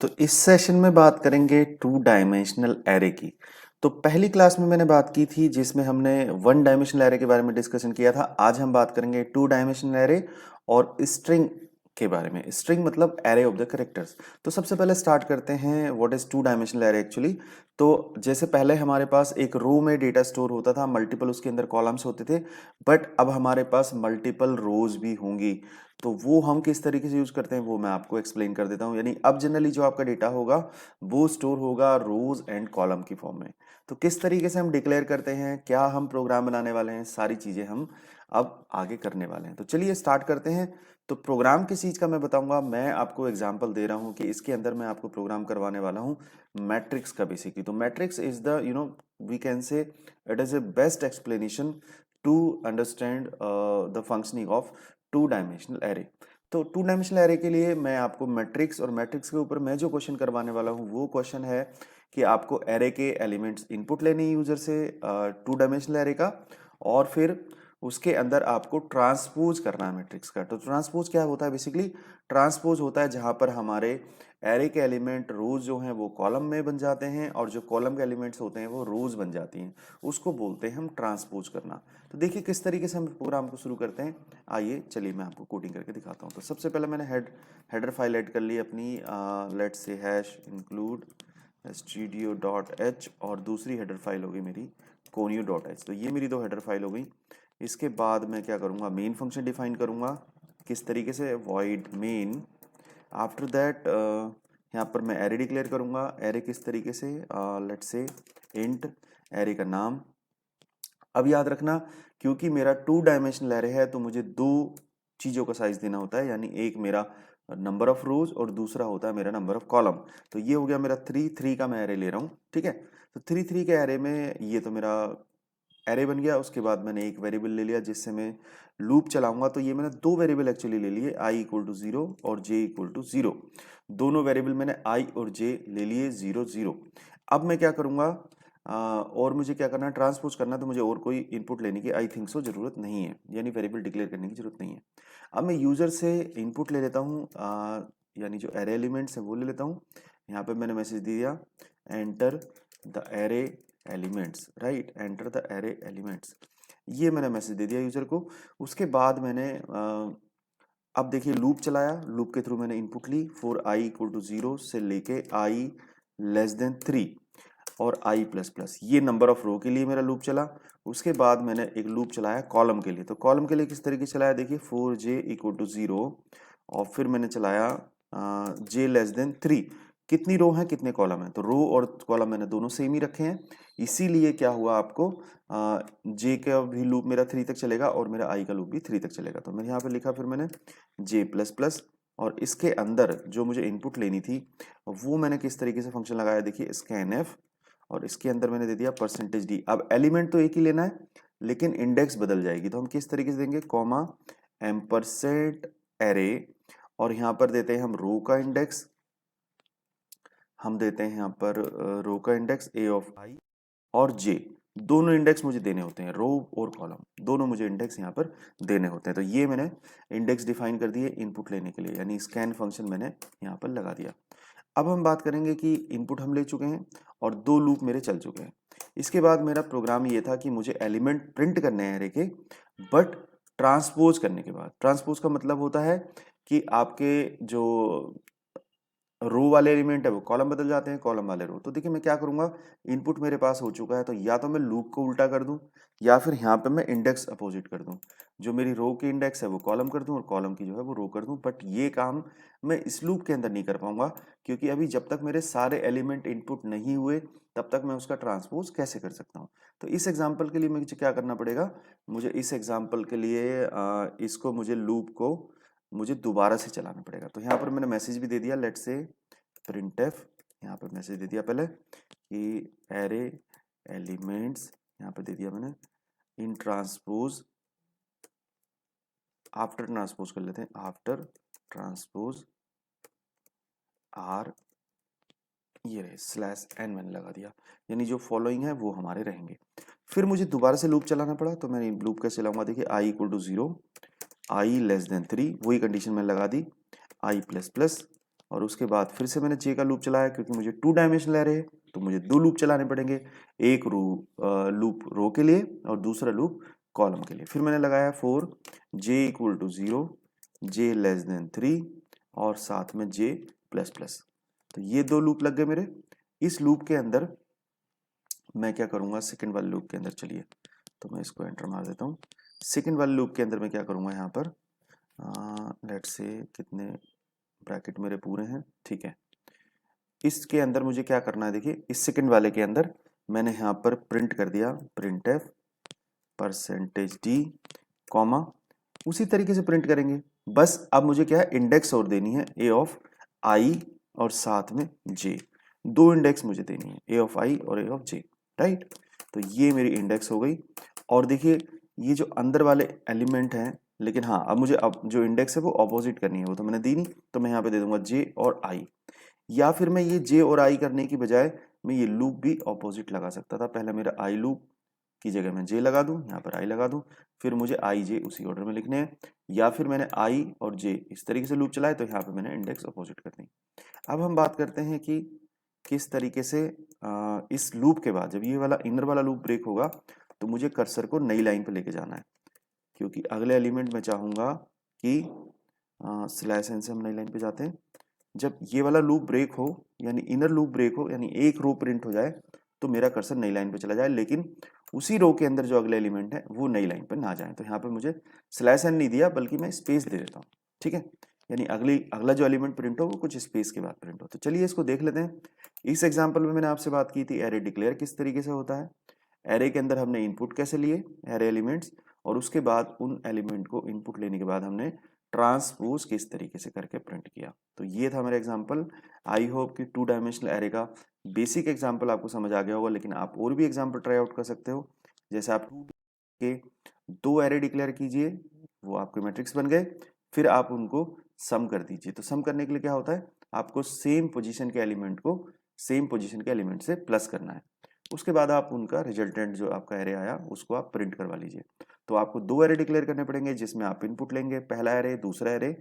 तो इस सेशन में बात करेंगे टू डायमेंशनल एरे की। तो पहली क्लास में मैंने बात की थी जिसमें हमने वन डायमेंशनल एरे के बारे में डिस्कशन किया था। आज हम बात करेंगे टू डायमेंशनल एरे और स्ट्रिंग के बारे में। स्ट्रिंग मतलब एरे ऑफ द कैरेक्टर्स। तो सबसे पहले स्टार्ट करते हैं what is to dimensional array actually. तो जैसे पहले हमारे पास एक रो में डेटा स्टोर होता था, मल्टीपल उसके अंदर कॉलम्स होते थे, बट अब हमारे पास मल्टीपल रोज भी होंगी। तो वो हम किस तरीके से यूज करते हैं वो मैं आपको एक्सप्लेन कर देता हूँ। यानी अब जनरली जो आपका डेटा होगा वो स्टोर होगा रोज एंड कॉलम की फॉर्म में। तो किस तरीके से हम डिक्लेयर करते हैं, क्या हम प्रोग्राम बनाने वाले हैं, सारी चीजें हम अब आगे करने वाले हैं। तो चलिए स्टार्ट करते हैं। तो प्रोग्राम किस चीज का मैं बताऊंगा, मैं आपको एग्जांपल दे रहा हूं कि इसके अंदर मैं आपको प्रोग्राम करवाने वाला हूं मैट्रिक्स का बेसिकली। तो matrix is the we can say it is a best explanation to understand the functioning of two dimensional array. तो टू डायमेंशनल एरे के लिए मैं आपको मैट्रिक्स और मैट्रिक्स के ऊपर मैं जो क्वेश्चन करवाने वाला हूँ वो क्वेश्चन है कि आपको एरे के एलिमेंट्स इनपुट लेने यूजर से टू डायमेंशनल एरे का, और फिर उसके अंदर आपको ट्रांसपोज करना है मैट्रिक्स का। तो ट्रांसपोज क्या होता है, बेसिकली ट्रांसपोज होता है जहां पर हमारे एरे के एलिमेंट रोज जो हैं वो कॉलम में बन जाते हैं और जो कॉलम के एलिमेंट्स होते हैं वो रोज बन जाती हैं। उसको बोलते हैं हम ट्रांसपोज करना। तो देखिए किस तरीके से हम प्रोग्राम को शुरू करते हैं। आइए चलिए मैं आपको कोडिंग करके दिखाता हूँ। तो सबसे पहले मैंने हेडर फाइल ऐड कर ली अपनी, let's say hash include studio.h, और दूसरी हेडर फाइल होगी मेरी conio.h। तो ये मेरी दो हेडर फाइल हो गई। इसके बाद मैं क्या करूँगा, मेन फंक्शन डिफाइन करूँगा। किस तरीके से, void main। आफ्टर दैट यहाँ पर मैं एरे डिक्लेयर करूँगा। एरे किस तरीके से, लेट्स से इंट एरे का नाम। अब याद रखना, क्योंकि मेरा टू डायमेंशनल एरे है तो मुझे दो चीजों का साइज देना होता है। यानी एक मेरा नंबर ऑफ रोज और दूसरा होता है मेरा नंबर ऑफ कॉलम। तो ये हो गया मेरा थ्री थ्री का मैं एरे ले रहा हूँ, ठीक है। तो थ्री थ्री के एरे में ये तो मेरा एरे बन गया। उसके बाद मैंने एक वेरिएबल ले लिया जिससे मैं लूप चलाऊंगा। तो ये मैंने दो वेरिएबल एक्चुअली ले लिए, आई इक्वल टू जीरो और जे इक्वल टू जीरो। दोनों वेरिएबल मैंने आई और जे ले लिए, जीरो जीरो। अब मैं क्या करूंगा, और मुझे क्या करना है, ट्रांसपोज करना है। तो मुझे और कोई इनपुट लेने की आई थिंक सो जरूरत नहीं है, यानी वेरिएबल डिक्लेयर करने की जरूरत नहीं है। अब मैं यूजर से इनपुट ले लेता हूँ, यानी जो एरे एलिमेंट्स है वो ले लेता हूँ। यहाँ पे मैंने मैसेज दिया enter the array elements, right, enter the array elements. ये मैंने मैसेज दे दिया यूजर को। उसके बाद मैंने अब देखिए लूप चलाया। लूप के थ्रू मैंने इनपुट ली for i equal to zero से लेके आई लेस देन थ्री और आई प्लस प्लस, ये नंबर ऑफ रो के लिए मेरा लूप चला। उसके बाद मैंने एक लूप चलाया कॉलम के लिए। तो कॉलम के लिए किस तरीके से चलाया, देखिए for j equal to zero, और फिर मैंने चलाया जे लेस देन थ्री। कितनी रो है कितने कॉलम है, तो रो और कॉलम मैंने दोनों सेम ही रखे हैं। इसीलिए क्या हुआ आपको, जे का भी लूप मेरा थ्री तक चलेगा और मेरा आई का लूप भी थ्री तक चलेगा। तो मैंने यहाँ पे लिखा फिर मैंने जे प्लस प्लस, और इसके अंदर जो मुझे इनपुट लेनी थी वो मैंने किस तरीके से फंक्शन लगाया, देखिए स्कैन एफ, और इसके अंदर मैंने दे दिया परसेंटेज डी। अब एलिमेंट तो एक ही लेना है लेकिन इंडेक्स बदल जाएगी। तो हम किस तरीके से देंगे, कॉमा एम्परसेंट एरे, और यहाँ पर देते हैं हम रो का इंडेक्स। हम देते हैं यहाँ पर रो का इंडेक्स ए ऑफ आई और जे, दोनों इंडेक्स मुझे देने होते हैं, रो और कॉलम दोनों मुझे इंडेक्स यहाँ पर देने होते हैं। तो ये मैंने इंडेक्स डिफाइन कर दिए इनपुट लेने के लिए, यानी स्कैन फंक्शन मैंने यहाँ पर लगा दिया। अब हम बात करेंगे कि इनपुट हम ले चुके हैं और दो लूप मेरे चल चुके हैं। इसके बाद मेरा प्रोग्राम ये था कि मुझे एलिमेंट प्रिंट करने हैं एरे के, बट ट्रांसपोज करने के बाद। ट्रांसपोज का मतलब होता है कि आपके जो रो वाले एलिमेंट है वो कॉलम बदल जाते हैं, कॉलम वाले रो। तो देखिए मैं क्या करूंगा, इनपुट मेरे पास हो चुका है तो या तो मैं लूप को उल्टा कर दूं या फिर यहाँ पे मैं इंडेक्स अपोजिट कर दूं। जो मेरी रो की इंडेक्स है वो कॉलम कर दूं और कॉलम की जो है वो रो कर दूं। बट ये काम मैं इस लूप के अंदर नहीं कर पाऊंगा, क्योंकि अभी जब तक मेरे सारे एलिमेंट इनपुट नहीं हुए तब तक मैं उसका ट्रांसपोज कैसे कर सकता हूँ। तो इस एग्जाम्पल के लिए मुझे क्या करना पड़ेगा, मुझे इस एग्जाम्पल के लिए इसको मुझे लूप को मुझे दोबारा से चलाना पड़ेगा। तो यहाँ पर मैंने मैसेज भी दे दिया, लेट से प्रिंटफ। यहाँ पर मैसेज दे दिया पहले कि एरे एलिमेंट्स, यहाँ पर दे दिया मैंने इन ट्रांसपोज, आफ्टर ट्रांसपोज कर लेते हैं, आफ्टर ट्रांसपोज आर, ये रहे स्लैश एन मैंने लगा दिया, यानी जो फॉलोइंग है वो हमारे रहेंगे। फिर मुझे दोबारा से लूप चलाना पड़ा। तो मैंने लूप कैसे चलाऊंगा, देखिए I equal to zero, I less than three, वही कंडीशन मैंने लगा दी, आई प्लस प्लस, और उसके बाद फिर से मैंने जे का लूप चलाया, क्योंकि मुझे 2 डायमेंशनल एरे है तो मुझे 2 लूप चलाने पड़ेंगे, एक लूप रो के लिए और दूसरा लूप कॉलम के लिए। फिर मैंने लगाया for j equal to 0, j less than 3 और साथ में जे प्लस प्लस। तो ये 2 लूप लग गए मेरे। इस लूप के अंदर मैं क्या करूंगा, सेकंड वाले लूप के अंदर, चलिए तो मैं इसको एंटर मार देता हूँ। सेकंड वाले लूप के अंदर मैं क्या करूंगा, यहाँ पर लेट्स से कितने ब्रैकेट मेरे पूरे हैं, ठीक है। इसके अंदर मुझे क्या करना है, देखिए इस सेकंड वाले के अंदर मैंने यहाँ पर प्रिंट कर दिया प्रिंट एफ %d कॉमा, उसी तरीके से प्रिंट करेंगे। बस अब मुझे क्या है, इंडेक्स और देनी है ए ऑफ आई और साथ में जे, 2 इंडेक्स मुझे देनी है, ए ऑफ आई और ए ऑफ जे, राइट। तो ये मेरी इंडेक्स हो गई। और देखिए ये जो अंदर वाले एलिमेंट हैं, लेकिन हाँ अब मुझे अब जो इंडेक्स है वो ऑपोजिट करनी है, वो तो मैंने दी नहीं, तो मैं यहाँ पे दे दूंगा जे और आई। या फिर मैं ये जे और आई करने की बजाय मैं ये लूप भी ऑपोजिट लगा सकता था। पहले मेरा आई लूप की जगह मैं जे लगा दूं, यहाँ पर आई लगा दूं, फिर मुझे आई जे उसी ऑर्डर में लिखने हैं। या फिर मैंने आई और जे इस तरीके से लूप चलाए तो यहाँ पे मैंने इंडेक्स अपोजिट कर दी। अब हम बात करते हैं कि किस तरीके से इस लूप के बाद जब ये वाला इनर वाला लूप ब्रेक होगा तो मुझे कर्सर को नई लाइन पे लेके जाना है, क्योंकि अगले एलिमेंट में चाहूंगा कि स्लैश एन से हम नई लाइन पे जाते हैं। जब ये वाला लूप ब्रेक हो, यानी इनर लूप ब्रेक हो, यानी एक रो प्रिंट हो जाए, तो मेरा कर्सर नई लाइन पे चला जाए, लेकिन उसी रो के अंदर जो अगले एलिमेंट है वो नई लाइन पे ना जाए। तो यहाँ पे मुझे स्लैश एन नहीं दिया, बल्कि मैं स्पेस दे देता हूँ, ठीक है। यानी अगला जो एलिमेंट प्रिंट हो वो कुछ स्पेस के बाद प्रिंट हो। तो चलिए इसको देख लेते हैं। इस एग्जाम्पल में मैंने आपसे बात की थी एरे डिक्लेयर किस तरीके से होता है। एरे के अंदर हमने इनपुट कैसे लिए, एरे एलिमेंट्स, और उसके बाद उन एलिमेंट को इनपुट लेने के बाद हमने ट्रांसपोज किस तरीके से करके प्रिंट किया। तो ये था मेरा एग्जांपल। आई होप कि 2 डायमेंशनल एरे का बेसिक एग्जांपल आपको समझ आ गया होगा, लेकिन आप और भी एग्जांपल ट्राई आउट कर सकते हो। जैसे आप 2 के 2 एरे डिक्लेयर कीजिए, वो आपके मैट्रिक्स बन गए, फिर आप उनको सम कर दीजिए। तो सम करने के लिए क्या होता है, आपको सेम पोजीशन के एलिमेंट को सेम पोजीशन के एलिमेंट से प्लस करना है। उसके बाद आप उनका रिजल्टेंट जो आपका एरे आया उसको आप प्रिंट करवा लीजिए। तो आपको 2 एरे डिक्लेयर करने पड़ेंगे, जिसमें आप इनपुट लेंगे, पहला एरे दूसरा एरे,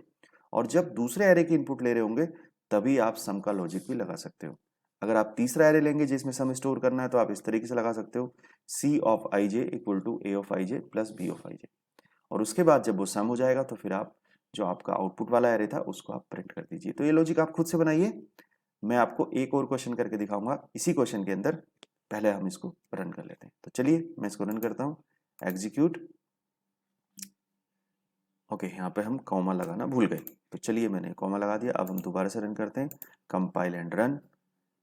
और जब दूसरे एरे की इनपुट ले रहे होंगे तभी आप सम का लॉजिक भी लगा सकते हो। अगर आप तीसरा एरे लेंगे जिसमें सम स्टोर करना है तो आप इस तरीके से लगा सकते हो, C of I J equal to A of I J plus B of I J. और उसके बाद जब वो सम हो जाएगा तो फिर आप जो आपका आउटपुट वाला एरे था उसको आप प्रिंट कर दीजिए। तो ये लॉजिक आप खुद से बनाइए। मैं आपको एक और क्वेश्चन करके दिखाऊंगा इसी क्वेश्चन के अंदर। पहले हम इसको रन कर लेते हैं। तो चलिए मैं इसको रन करता हूँ, एग्जीक्यूट। ओके, यहाँ पे हम कॉमा लगाना भूल गए, तो चलिए मैंने कॉमा लगा दिया। अब हम दोबारा से रन करते हैं, कंपाइल एंड रन।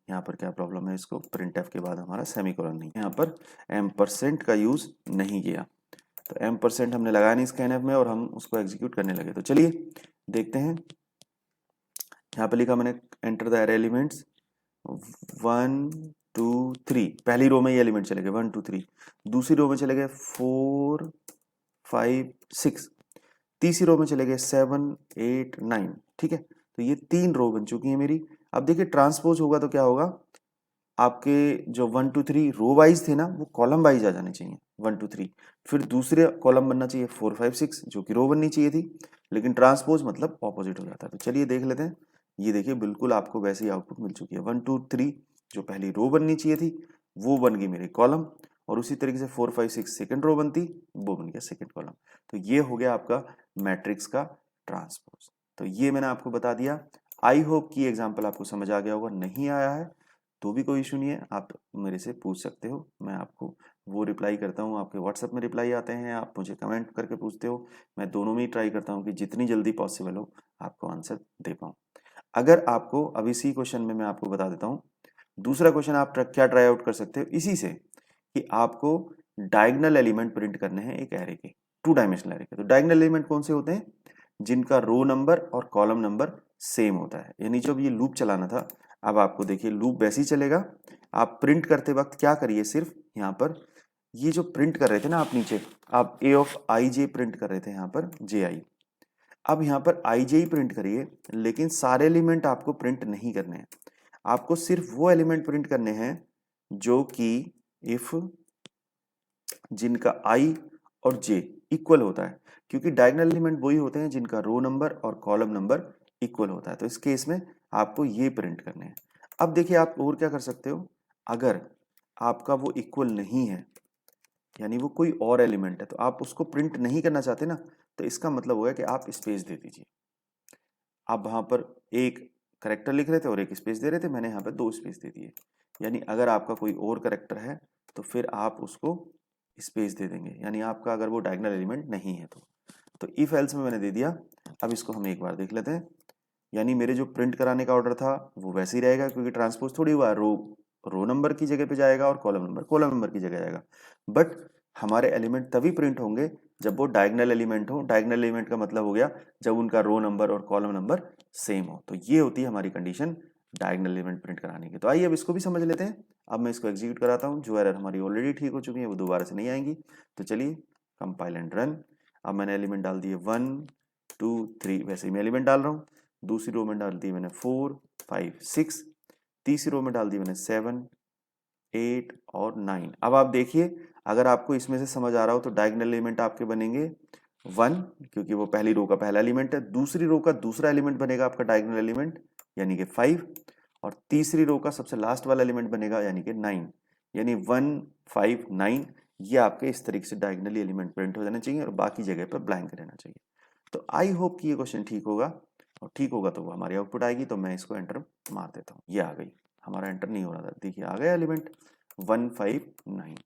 यहाँ पर क्या प्रॉब्लम है, इसको प्रिंट एफ के बाद हमारा सेमीकोलन नहीं, यहाँ पर एम्परसेंट का यूज नहीं किया, तो एम्परसेंट हमने लगाया नहीं स्कैनफ में और हम उसको एग्जीक्यूट करने लगे। तो चलिए देखते हैं। यहाँ पे लिखा मैंने एंटर द एरे एलिमेंट्स 1 2 3, पहली रो में ये एलिमेंट चले गए 1 2 3, दूसरी रो में चले गए 4 5 6, तीसरी रो में चले गए 7 8 9, ठीक है। तो ये 3 रो बन चुकी है मेरी। अब देखिए ट्रांसपोज होगा तो क्या होगा, आपके जो 1 2 3 रो वाइज थे ना वो कॉलम वाइज आ जाने चाहिए 1 2 3, फिर दूसरे कॉलम बनना चाहिए 4 5 6 जो कि रो बननी चाहिए थी, लेकिन ट्रांसपोज मतलब ऑपोजिट हो जाता है। तो चलिए देख लेते हैं। ये देखिए बिल्कुल आपको वैसे ही आउटपुट मिल चुकी है, 1 2 3 जो पहली रो बननी चाहिए थी वो बन गई मेरी कॉलम, और उसी तरीके से 4 5 6 सेकंड रो बनती, वो बन गया सेकंड कॉलम। तो ये हो गया आपका मैट्रिक्स का ट्रांसपोज। तो ये मैंने आपको बता दिया। आई होप कि एग्जाम्पल आपको समझ आ गया होगा। नहीं आया है तो भी कोई इशू नहीं है, आप मेरे से पूछ सकते हो, मैं आपको वो रिप्लाई करता हूँ। आपके व्हाट्सएप में रिप्लाई आते हैं, आप मुझे कमेंट करके पूछते हो, मैं दोनों में ही ट्राई करता हूँ कि जितनी जल्दी पॉसिबल हो आपको आंसर दे पाऊँ। अगर आपको अब इसी क्वेश्चन में मैं आपको बता देता हूँ, दूसरा क्वेश्चन आप क्या ट्राई आउट कर सकते हो इसी से, कि आपको डायगनल एलिमेंट प्रिंट करने हैं एक एरे के, 2 डायमेंशनल एरे के। तो डायगनल एलिमेंट कौन से होते हैं, जिनका रो नंबर और कॉलम नंबर सेम होता है। यानी जब ये लूप चलाना था, अब आपको देखिए लूप वैसे ही चलेगा। आप प्रिंट करते वक्त क्या करिए, सिर्फ यहाँ पर ये जो प्रिंट कर रहे थे ना आप नीचे, आप ए ऑफ आई जे प्रिंट कर रहे थे यहाँ पर जे आई, अब यहाँ पर आई जे ही प्रिंट करिए, लेकिन सारे एलिमेंट आपको प्रिंट नहीं करने हैं। आपको सिर्फ वो एलिमेंट प्रिंट करने हैं जो कि इफ जिनका आई और जे इक्वल होता है, क्योंकि डायगोनल एलिमेंट वही होते हैं जिनका रो नंबर और कॉलम नंबर इक्वल होता है। तो इस केस में आपको ये प्रिंट करने हैं। अब देखिए आप और क्या कर सकते हो, अगर आपका वो इक्वल नहीं है, यानी वो कोई और एलिमेंट है, तो आप उसको प्रिंट नहीं करना चाहते ना, तो इसका मतलब होगा कि आप स्पेस दे दीजिए। आप वहां पर एक करेक्टर लिख रहे थे और एक स्पेस दे रहे थे, मैंने यहाँ पे 2 स्पेस दे दिए। यानी अगर आपका कोई और करेक्टर है तो फिर आप उसको स्पेस दे देंगे, यानी आपका अगर वो डायगोनल एलिमेंट नहीं है तो इफ एल्स में मैंने दे दिया। अब इसको हम एक बार देख लेते हैं, यानी मेरे जो प्रिंट कराने का ऑर्डर था वो वैसे ही रहेगा, क्योंकि ट्रांसपोज थोड़ी हुआ, रो नंबर की जगह पे जाएगा और कॉलम नंबर की जगह जाएगा। बट हमारे एलिमेंट तभी प्रिंट होंगे जब वो डायगोनल एलिमेंट हो। डायगोनल एलिमेंट का मतलब हो गया जब उनका रो नंबर और कॉलम नंबर सेम हो। तो ये होती है हमारी कंडीशन डायगोनल एलिमेंट प्रिंट कराने की। तो आइए अब इसको भी समझ लेते हैं। अब मैं इसको एग्जीक्यूट कराता हूँ, जो एरर हमारी ऑलरेडी ठीक हो चुकी है वो दोबारा से नहीं आएंगी। तो चलिए कंपाइल एंड रन। अब मैंने एलिमेंट डाल दिए 1 2 3, वैसे ही मैं एलिमेंट डाल रहा हूँ। दूसरी रो में डाल दी मैंने 4 5 6, तीसरी रो में डाल दी मैंने 7 8 और 9। अब आप देखिए, अगर आपको इसमें से समझ आ रहा हो तो डायगोनल एलिमेंट आपके बनेंगे 1, क्योंकि वो पहली रो का पहला एलिमेंट है। दूसरी रो का दूसरा एलिमेंट बनेगा आपका डायगोनल एलिमेंट, यानी कि 5। और तीसरी रो का सबसे लास्ट वाला एलिमेंट बनेगा यानी कि 9, यानी 1 5 9। ये आपके इस तरीके से डायगोनली एलिमेंट प्रिंट हो जाना चाहिए और बाकी जगह पर ब्लैंक रहना चाहिए। तो आई होप कि ये क्वेश्चन ठीक होगा, और ठीक होगा तो वो हमारी आउटपुट आएगी। तो मैं इसको एंटर मार देता हूँ, ये आ गई। हमारा एंटर नहीं हो रहा था, देखिए आ गया एलिमेंट 1 5 9।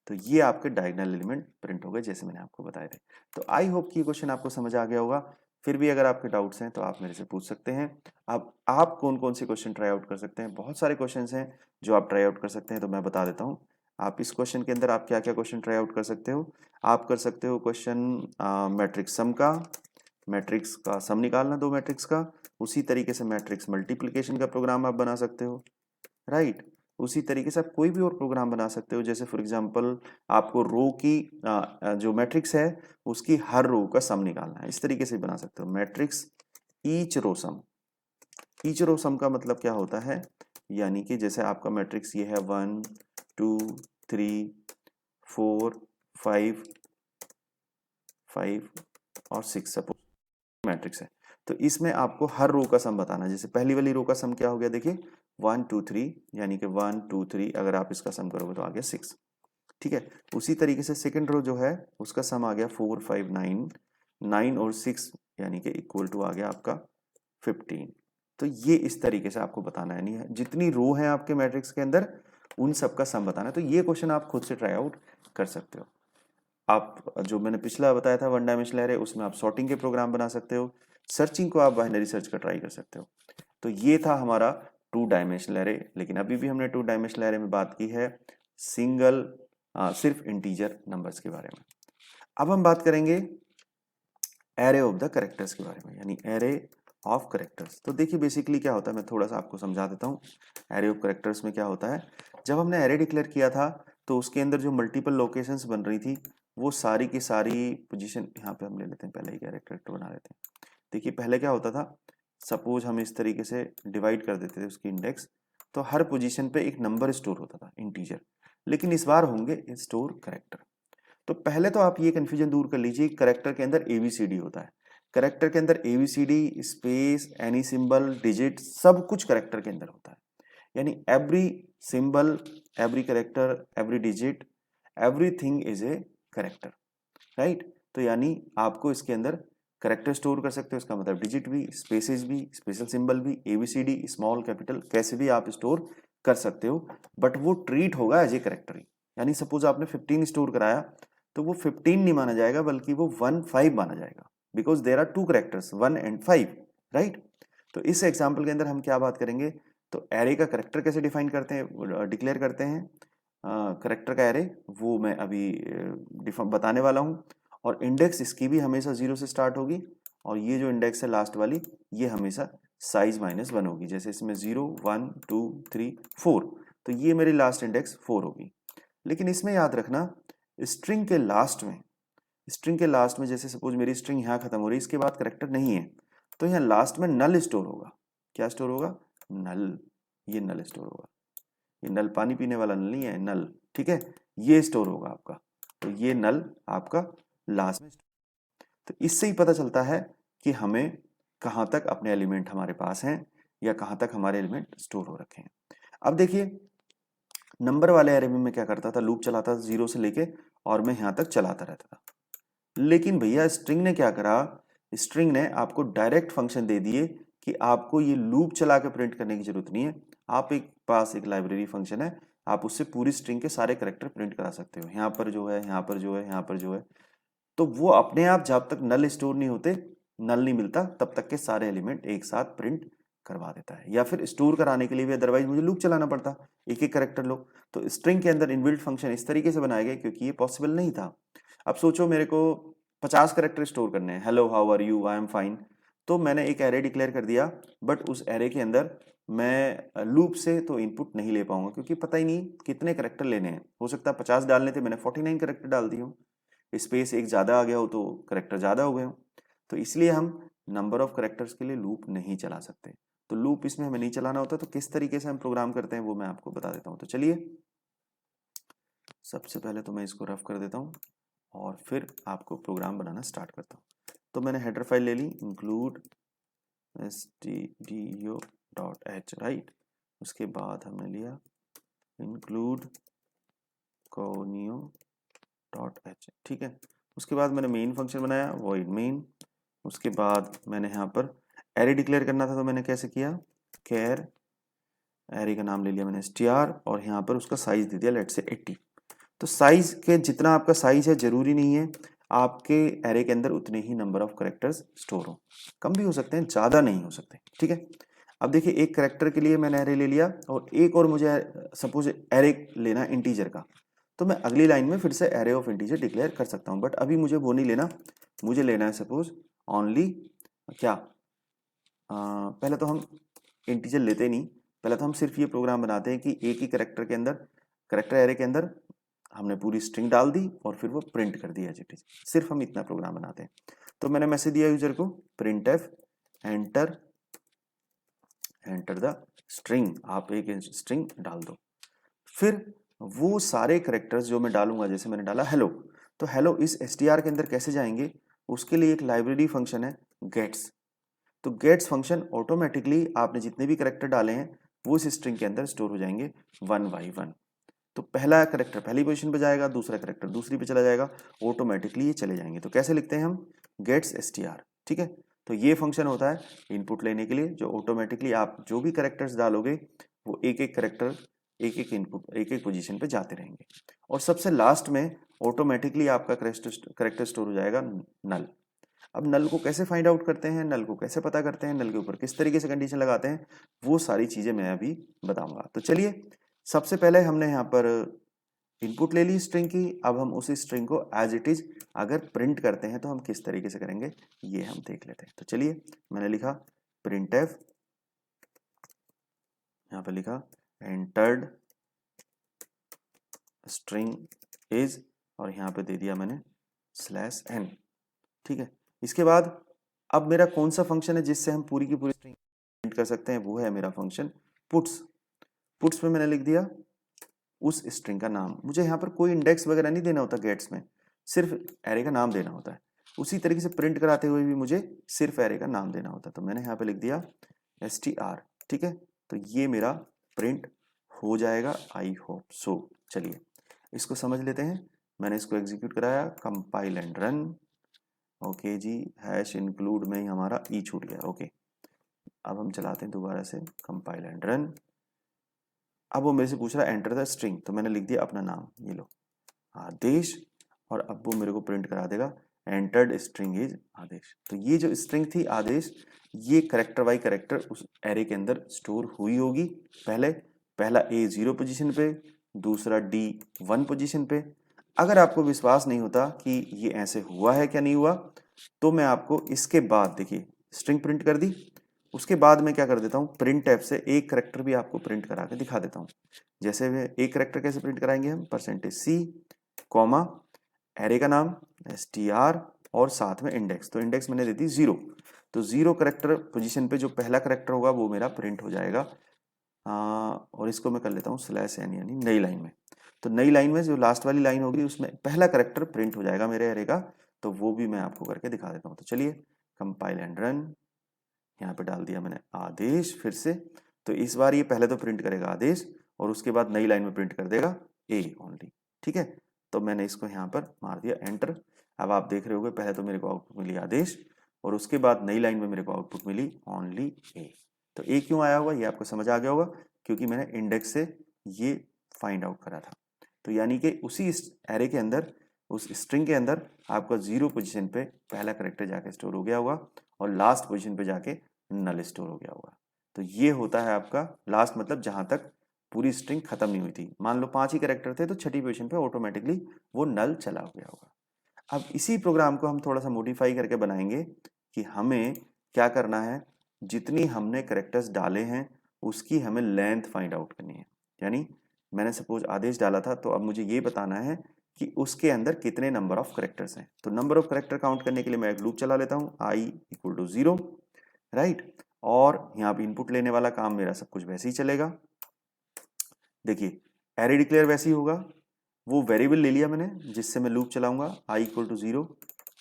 तो ये आपके डायगोनल एलिमेंट प्रिंट हो गए, जैसे मैंने आपको बताए थे। तो आई होप कि ये क्वेश्चन आपको समझ आ गया होगा। फिर भी अगर आपके डाउट्स हैं तो आप मेरे से पूछ सकते हैं। अब आप कौन कौन से क्वेश्चन ट्राई आउट कर सकते हैं, बहुत सारे क्वेश्चंस हैं जो आप ट्राई आउट कर सकते हैं, तो मैं बता देता हूँ। आप इस क्वेश्चन के अंदर आप क्या क्या क्वेश्चन ट्राई आउट कर सकते हो। आप कर सकते हो क्वेश्चन मैट्रिक्स सम का, मैट्रिक्स का सम निकालना दो मैट्रिक्स का। उसी तरीके से मैट्रिक्स मल्टीप्लिकेशन का प्रोग्राम आप बना सकते हो, राइट। उसी तरीके से आप कोई भी और प्रोग्राम बना सकते हो, जैसे फॉर एग्जांपल आपको रो की जो मैट्रिक्स है उसकी हर रो का सम निकालना है, इस तरीके से बना सकते हो मैट्रिक्स ईच रो सम। ईच रो सम का मतलब क्या होता है, यानी कि जैसे आपका मैट्रिक्स ये है 1 2 3 4 5 5 और 6 सपोज मैट्रिक्स है। तो इसमें आपको हर रो का सम बताना है। जैसे पहली वाली रो का सम क्या हो गया, देखिए 1 2 3, यानी कि 1 2 3, अगर आप इसका सम करोगे तो आ गया 6, ठीक है। उसी तरीके से सेकंड रो जो है उसका सम आ गया 4 5 9, 9 और 6 यानी कि इक्वल टू आ गया आपका 15। तो ये इस तरीके से आपको बताना है, नहीं है जितनी रो है आपके मैट्रिक्स के अंदर उन सब का सम बताना है। तो ये क्वेश्चन आप खुद से ट्राई आउट कर सकते हो। आप जो मैंने पिछला बताया था 1 डायमेंशनल एरे, उसमें आप सॉर्टिंग के प्रोग्राम बना सकते हो। सर्चिंग को आप बाइनरी सर्च का ट्राई कर सकते हो। तो ये था हमारा 2 डायमेंशनल एरे। लेकिन अभी भी हमने 2 डायमेंशनल एरे में बात की है सिंगल सिर्फ इंटीजर नंबर्स के बारे में। अब हम बात करेंगे एरे ऑफ द कैरेक्टर्स के बारे में, यानी एरे ऑफ कैरेक्टर्स। तो देखिए बेसिकली क्या होता है, मैं थोड़ा सा आपको समझा देता हूँ। एरे ऑफ कैरेक्टर्स में क्या होता है, जब हमने एरे डिक्लेयर किया था तो उसके अंदर जो मल्टीपल लोकेशंस बन रही थी वो सारी की सारी पोजीशन, यहाँ पे हम ले लेते हैं, पहले ही कैरेक्टर बना लेते हैं। देखिए पहले क्या होता था, सपोज हम इस तरीके से डिवाइड कर देते थे उसकी इंडेक्स, तो हर पोजीशन पे एक नंबर स्टोर होता था इंटीजर। लेकिन इस बार होंगे स्टोर कैरेक्टर। तो पहले तो आप ये कंफ्यूजन दूर कर लीजिए, करेक्टर के अंदर एबीसीडी होता है। करेक्टर के अंदर ABCD space any symbol digit सब कुछ करेक्टर के अंदर होता है। यानी every symbol every character every digit everything is a character, right. तो यानी आपको इसके अंदर करेक्टर स्टोर कर सकते हो, इसका मतलब डिजिट भी, स्पेसेस भी, स्पेशल सिंबल भी, एबीसीडी स्मॉल कैपिटल कैसे भी आप स्टोर कर सकते हो। बट वो ट्रीट होगा एज ए करेक्टर ही। यानी सपोज आपने 15 स्टोर कराया तो वो 15 नहीं माना जाएगा बल्कि वो 1 5 माना जाएगा, because there are 2 characters 1 and 5, right. तो इस एग्जाम्पल के अंदर हम क्या बात करेंगे, तो एरे का करेक्टर कैसे डिफाइन करते हैं, डिक्लेयर करते हैं। करेक्टर का एरे वो मैं अभी बताने वाला हूँ। और इंडेक्स इसकी भी हमेशा 0 से स्टार्ट होगी, और ये जो इंडेक्स है लास्ट वाली ये हमेशा साइज -1 होगी। जैसे इसमें 0 1 2 3 4, तो ये मेरी लास्ट इंडेक्स 4 होगी। लेकिन इसमें याद रखना स्ट्रिंग के लास्ट में, स्ट्रिंग के लास्ट में जैसे सपोज मेरी स्ट्रिंग यहाँ खत्म हो रही है, इसके बाद करेक्टर नहीं है, तो यहाँ लास्ट में नल स्टोर होगा। क्या स्टोर होगा, नल। ये नल स्टोर होगा, ये नल पानी पीने वाला नल नहीं है, नल, ठीक है। ये स्टोर होगा आपका, तो ये नल आपका लास्ट में। तो इससे ही पता चलता है कि हमें कहाँ तक अपने एलिमेंट हमारे पास हैं। या कहाँ तक हमारे एलिमेंट स्टोर हो रखे हैं। अब देखिए नंबर वाले एरे में मैं क्या करता था, लूप चलाता था 0 से लेके और मैं यहाँ तक चलाता रहता था। लेकिन भैया स्ट्रिंग ने क्या करा, स्ट्रिंग ने आपको डायरेक्ट फंक्शन दे दिए कि आपको ये लूप चला के प्रिंट करने की जरूरत नहीं है। आप एक पास एक लाइब्रेरी फंक्शन है, आप उससे पूरी स्ट्रिंग के सारे कैरेक्टर प्रिंट करा सकते हो, यहाँ पर जो है, यहाँ पर जो है, यहाँ पर जो है। तो वो अपने आप जब तक नल स्टोर नहीं होते, नल नहीं मिलता, तब तक के सारे एलिमेंट एक साथ प्रिंट करवा देता है। या फिर स्टोर कराने के लिए भी अदरवाइज मुझे लूप चलाना पड़ता, एक एक कैरेक्टर लो। तो स्ट्रिंग के अंदर इनबिल्ट फंक्शन इस तरीके से बनाए गए क्योंकि ये पॉसिबल नहीं था। अब सोचो मेरे को 50 कैरेक्टर स्टोर करने हैं, hello how are you, I am fine. तो मैंने एक एरे डिक्लेयर कर दिया, बट उस एरे के अंदर मैं लूप से तो इनपुट नहीं ले पाऊंगा क्योंकि पता ही नहीं कितने कैरेक्टर लेने हैं। हो सकता है 50 डालने थे, मैंने 49 कैरेक्टर डाल दिए हूँ, स्पेस एक ज़्यादा आ गया हो तो करेक्टर ज़्यादा हो गए हो। तो इसलिए हम नंबर ऑफ करेक्टर्स के लिए लूप नहीं चला सकते। तो लूप इसमें हमें नहीं चलाना होता, तो किस तरीके से हम प्रोग्राम करते हैं वो मैं आपको बता देता हूँ। तो चलिए सबसे पहले तो मैं इसको रफ कर देता हूँ और फिर आपको प्रोग्राम बनाना स्टार्ट करता हूँ। तो मैंने हेडर फाइल ले ली, इंक्लूड stdio.h, राइट। उसके बाद हमने लिया इंक्लूड conio.h, ठीक है। उसके बाद मैंने मेन फंक्शन बनाया, void main। उसके बाद मैंने यहाँ पर एरे डिक्लेयर करना था, तो मैंने कैसे किया, कैर एरे का नाम ले लिया मैंने str और यहाँ पर उसका साइज दे दिया लेट से 80। तो साइज के जितना आपका साइज है जरूरी नहीं है आपके एरे के अंदर उतने ही नंबर ऑफ करेक्टर्स स्टोर हो, कम भी हो सकते हैं, ज्यादा नहीं हो सकते, ठीक है। अब देखिए एक करेक्टर के लिए मैंने एरे ले लिया और एक और मुझे सपोज एरे लेना इंटीजर का, तो मैं अगली लाइन में फिर से एरे ऑफ इंटीजर डिक्लेयर कर सकता हूँ, बट अभी मुझे वो नहीं लेना। मुझे लेना है सपोज ओनली क्या, पहले तो हम इंटीजर लेते नहीं, पहले तो हम सिर्फ ये प्रोग्राम बनाते हैं कि एक ही करेक्टर के अंदर, करेक्टर एरे के अंदर हमने पूरी स्ट्रिंग डाल दी और फिर वो प्रिंट कर दिया एज इट इज, सिर्फ हम इतना प्रोग्राम बनाते हैं। तो मैंने मैसेज दिया यूजर को print F enter the string, आप एक स्ट्रिंग डाल दो। फिर वो सारे करेक्टर्स जो मैं डालूंगा, जैसे मैंने डाला हेलो, तो हेलो इस str के अंदर कैसे जाएंगे, उसके लिए एक लाइब्रेरी फंक्शन है गेट्स। तो गेट्स फंक्शन ऑटोमेटिकली आपने जितने भी करेक्टर डाले हैं वो इस स्ट्रिंग के अंदर स्टोर हो जाएंगे 1 बाई 1। तो पहला करेक्टर पहली पोजीशन पे जाएगा, दूसरा करेक्टर दूसरी पे चला जाएगा, ऑटोमेटिकली ये चले जाएंगे। तो कैसे लिखते हैं हम, गेट्स str, ठीक है। तो ये फंक्शन होता है इनपुट लेने के लिए, जो ऑटोमेटिकली आप जो भी करेक्टर्स डालोगे वो एक एक करेक्टर एक एक इनपुट एक एक पोजीशन पे जाते रहेंगे, और सबसे लास्ट में ऑटोमेटिकली आपका करेक्टर स्टोर हो जाएगा नल। अब नल को कैसे फाइंड आउट करते हैं, नल को कैसे पता करते हैं, नल के ऊपर किस तरीके से कंडीशन लगाते हैं, वो सारी चीजें मैं अभी बताऊंगा। तो चलिए सबसे पहले हमने यहाँ पर इनपुट ले ली स्ट्रिंग की, अब हम उसी स्ट्रिंग को एज इट इज अगर प्रिंट करते हैं तो हम किस तरीके से करेंगे ये हम देख लेते हैं। तो चलिए मैंने लिखा प्रिंट एफ, यहाँ पर लिखा एंटर्ड स्ट्रिंग इज, और यहाँ पे दे दिया मैंने /n, ठीक है। इसके बाद अब मेरा कौन सा फंक्शन है जिससे हम पूरी की पूरी स्ट्रिंग प्रिंट कर सकते हैं, वो है मेरा फंक्शन पुट्स। पुट्स में मैंने लिख दिया उस स्ट्रिंग का नाम, मुझे यहाँ पर कोई इंडेक्स वगैरह नहीं देना होता गेट्स में, सिर्फ एरे का नाम देना होता है। उसी तरीके से प्रिंट कराते हुए भी मुझे सिर्फ एरे का नाम देना होता है, तो मैंने यहाँ पे लिख दिया str, ठीक है। तो ये मेरा प्रिंट हो जाएगा, आई होप सो। चलिए इसको समझ लेते हैं। मैंने इसको एग्जीक्यूट कराया, कंपाइल एंड रन, ओके जी, हैश इंक्लूड में ही हमारा ई छूट गया, ओके। अब हम चलाते हैं दोबारा से, कंपाइल एंड रन। अब वो मेरे से पूछ रहा है एंटर द स्ट्रिंग, तो मैंने लिख दिया अपना नाम, ये लो आदेश, और अब वो मेरे को प्रिंट करा देगा एंटर्ड स्ट्रिंग इज आदेश। तो ये जो स्ट्रिंग थी आदेश, ये करेक्टर बाई करेक्टर उस एरे के अंदर स्टोर हुई होगी। पहला ए 0 पोजीशन पे, दूसरा डी 1 पोजीशन पे। अगर आपको विश्वास नहीं होता कि ये ऐसे हुआ है क्या नहीं हुआ, तो मैं आपको इसके बाद देखिए स्ट्रिंग प्रिंट कर दी, उसके बाद मैं क्या कर देता हूँ, प्रिंट ऐप से एक करेक्टर भी आपको प्रिंट करा के दिखा देता हूँ। जैसे एक करेक्टर कैसे प्रिंट कराएंगे हम, %c कॉमा एरे का नाम str और साथ में इंडेक्स, तो इंडेक्स मैंने दे दी 0। तो 0 करेक्टर पोजीशन पे जो पहला करेक्टर होगा वो मेरा प्रिंट हो जाएगा। और इसको मैं कर लेता हूँ /n, यानी नई लाइन में। तो नई लाइन में जो लास्ट वाली लाइन होगी उसमें पहला करेक्टर प्रिंट हो जाएगा मेरे एरे का, तो वो भी मैं आपको करके दिखा देता हूँ। तो चलिए कंपाइल एंड रन, यहाँ पे डाल दिया मैंने आदेश फिर से। तो इस बार ये पहले तो प्रिंट करेगा आदेश और उसके बाद नई लाइन में प्रिंट कर देगा ए ओनली। ठीक है, तो मैंने इसको यहाँ पर मार दिया एंटर। अब आप देख रहे होगे पहले तो मेरे को आउटपुट मिली आदेश और उसके बाद नई लाइन में मेरे को आउटपुट मिली ओनली ए। तो ए क्यों आया होगा ये आपको समझ आ गया होगा, क्योंकि मैंने इंडेक्स से ये फाइंड आउट करा था। तो यानी कि उसी एरे के अंदर, उस स्ट्रिंग के अंदर आपका 0 पोजीशन पे पहला करेक्टर जाके स्टोर हो गया होगा और लास्ट पोजीशन पे जाके नल स्टोर हो गया होगा। तो ये होता है आपका लास्ट, मतलब जहां तक पूरी स्ट्रिंग खत्म नहीं हुई थी। मान लो 5 ही करेक्टर थे तो छठी पोजीशन पे ऑटोमेटिकली वो नल चला गया होगा। अब इसी प्रोग्राम को हम थोड़ा सा मॉडिफाई करके बनाएंगे कि हमें क्या करना है, जितनी हमने करेक्टर्स डाले हैं उसकी हमें लेंथ फाइंड आउट करनी है। यानी मैंने सपोज आदेश डाला था तो अब मुझे ये बताना है कि उसके अंदर कितने नंबर ऑफ करेक्टर्स हैं। तो नंबर ऑफ करेक्टर काउंट करने के लिए मैं एक लूप चला लेता हूँ i = 0, राइट। और यहाँ पे इनपुट लेने वाला काम मेरा सब कुछ वैसे ही चलेगा। देखिए एरे डिक्लेयर वैसे ही होगा, वो वेरिएबल ले लिया मैंने जिससे मैं लूप चलाऊंगा i = 0।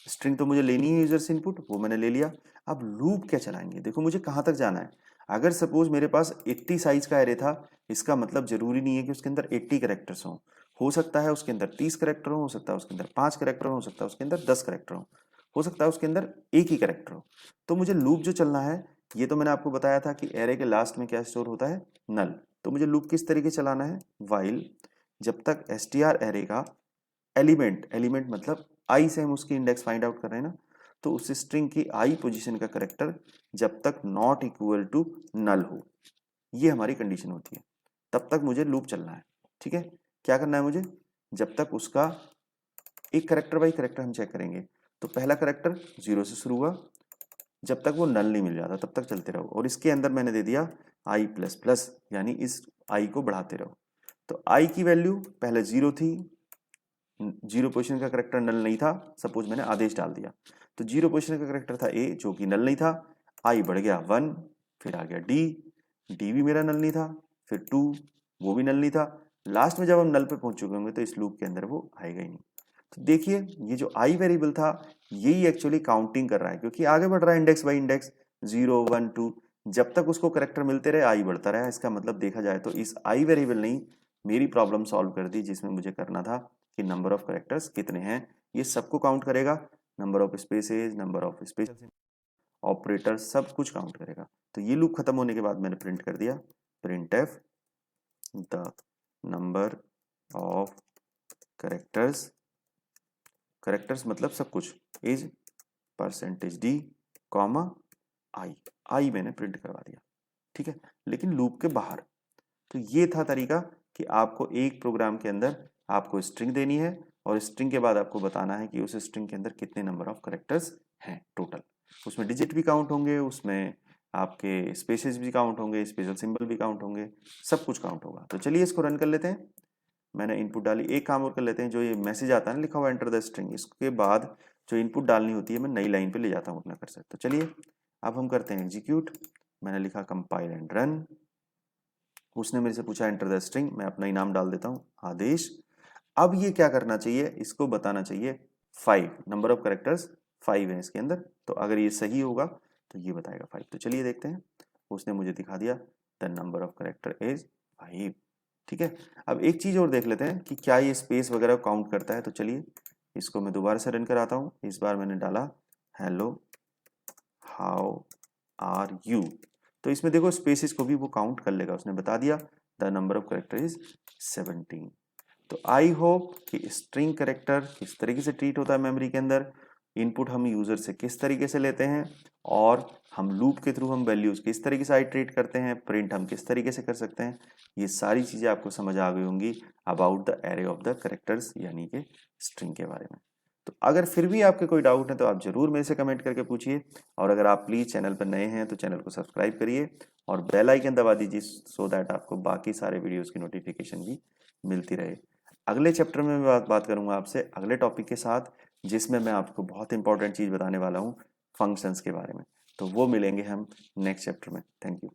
स्ट्रिंग तो मुझे लेनी है यूजर से इनपुट, वो मैंने ले लिया। अब लूप क्या चलाएंगे, देखो मुझे कहाँ तक जाना है। अगर सपोज मेरे पास 80 साइज का एरे था, इसका मतलब जरूरी नहीं है कि उसके अंदर 80 करेक्टर्स हों। हो सकता है उसके अंदर 30 करेक्टर हो सकता है उसके अंदर 5 करेक्टर हो सकता है उसके अंदर 10 करेक्टर हो सकता है उसके अंदर एक ही करेक्टर हो। तो मुझे लूप जो चलना है, ये तो मैंने आपको बताया था कि एरे के लास्ट में क्या स्टोर होता है, नल। तो मुझे लूप किस तरीके चलाना है, वाइल जब तक str एरे का एलिमेंट मतलब आई से हम उसकी इंडेक्स फाइंड आउट कर रहे हैं ना, तो उस स्ट्रिंग की आई पोजीशन का करेक्टर जब तक नॉट इक्वल टू नल हो, ये हमारी कंडीशन होती है, तब तक मुझे लूप चलना है। ठीक है, क्या करना है मुझे, जब तक उसका एक करेक्टर बाई करेक्टर हम चेक करेंगे। तो पहला करेक्टर 0 से शुरू हुआ, जब तक वो नल नहीं मिल जाता तब तक चलते रहो। और इसके अंदर मैंने दे दिया i++, यानी इस i को बढ़ाते रहो। तो i की वैल्यू पहले 0 थी, 0 पोजीशन का करेक्टर नल नहीं था, सपोज मैंने आदेश डाल दिया तो 0 पोजीशन का करेक्टर था a जो कि नल नहीं था, i बढ़ गया 1, फिर आ गया d भी मेरा नल नहीं था, फिर 2 वो भी नल नहीं था। लास्ट में जब हम नल पे पहुंच चुके होंगे तो इस लूप के अंदर वो आएगा ही नहीं। तो देखिए ये जो i वेरिएबल था यही एक्चुअली काउंटिंग कर रहा है, क्योंकि आगे बढ़ रहा है इंडेक्स बाई इंडेक्स 0 1 2, जब तक उसको करेक्टर मिलते रहे i बढ़ता रहा। इसका मतलब देखा जाए तो इस i वेरिएबल ने मेरी प्रॉब्लम सॉल्व कर दी, जिसमें मुझे करना था कि नंबर ऑफ करेक्टर्स कितने हैं ये सबको काउंट करेगा, number of spaces, number of space, operator सब कुछ काउंट करेगा। तो ये लूप खत्म होने के बाद मैंने प्रिंट कर दिया printf the number of characters, characters मतलब सब कुछ, इज %d, आई मैंने प्रिंट करवा दिया। ठीक है, लेकिन लूप के बाहर। तो ये था तरीका कि आपको एक प्रोग्राम के अंदर आपको स्ट्रिंग देनी है और स्ट्रिंग के बाद आपको बताना है कि उस स्ट्रिंग के अंदर कितने नंबर ऑफ करेक्टर्स हैं टोटल। उसमें डिजिट भी काउंट होंगे, उसमें आपके स्पेसेस भी काउंट होंगे, स्पेशल सिंबल भी काउंट होंगे, सब कुछ काउंट होगा। तो चलिए इसको रन कर लेते हैं। मैंने इनपुट डाली, एक काम और कर लेते हैं, जो ये मैसेज आता है ना लिखा हुआ एंटर द स्ट्रिंग, इसके बाद जो इनपुट डालनी होती है मैं नई लाइन पे ले जाता हूँ अपना कर्सर। तो चलिए अब हम करते हैं एग्जीक्यूट। मैंने लिखा कंपाइल एंड रन, उसने मेरे से पूछा एंटर द स्ट्रिंग, मैं अपना ही नाम डाल देता हूँ आदेश। अब ये क्या करना चाहिए, इसको बताना चाहिए 5, नंबर ऑफ करेक्टर्स 5 है इसके अंदर। तो अगर ये सही होगा तो ये बताएगा 5। तो चलिए देखते हैं, उसने मुझे दिखा दिया the number of character is 5। ठीक है, अब एक चीज और देख लेते हैं कि क्या ये स्पेस वगैरह काउंट करता है। तो चलिए इसको मैं दोबारा से रन कराता हूँ। इस बार मैंने डाला हेलो हाउ आर यू, तो इसमें देखो स्पेसिस को भी वो काउंट कर लेगा, उसने बता दिया the number of character is 17। तो आई होप कि स्ट्रिंग करेक्टर किस तरीके से ट्रीट होता है मेमोरी के अंदर, इनपुट हम यूजर से किस तरीके से लेते हैं, और हम लूप के थ्रू हम वैल्यूज किस तरीके से आइट्रेट करते हैं, प्रिंट हम किस तरीके से कर सकते हैं, ये सारी चीजें आपको समझ आ गई होंगी about the array of the characters यानी कि स्ट्रिंग के बारे में। तो अगर फिर भी आपके कोई डाउट है तो आप जरूर मेरे से कमेंट करके पूछिए, और अगर आप प्लीज चैनल पर नए हैं तो चैनल को सब्सक्राइब करिए और बेल आइकन दबा दीजिए सो दैट आपको बाकी सारे वीडियोस की नोटिफिकेशन भी मिलती रहे। अगले चैप्टर में मैं बात करूंगा आपसे अगले टॉपिक के साथ, जिसमें मैं आपको बहुत इंपॉर्टेंट चीज बताने वाला हूँ फंक्शंस के बारे में। तो वो मिलेंगे हम नेक्स्ट चैप्टर में। Thank you.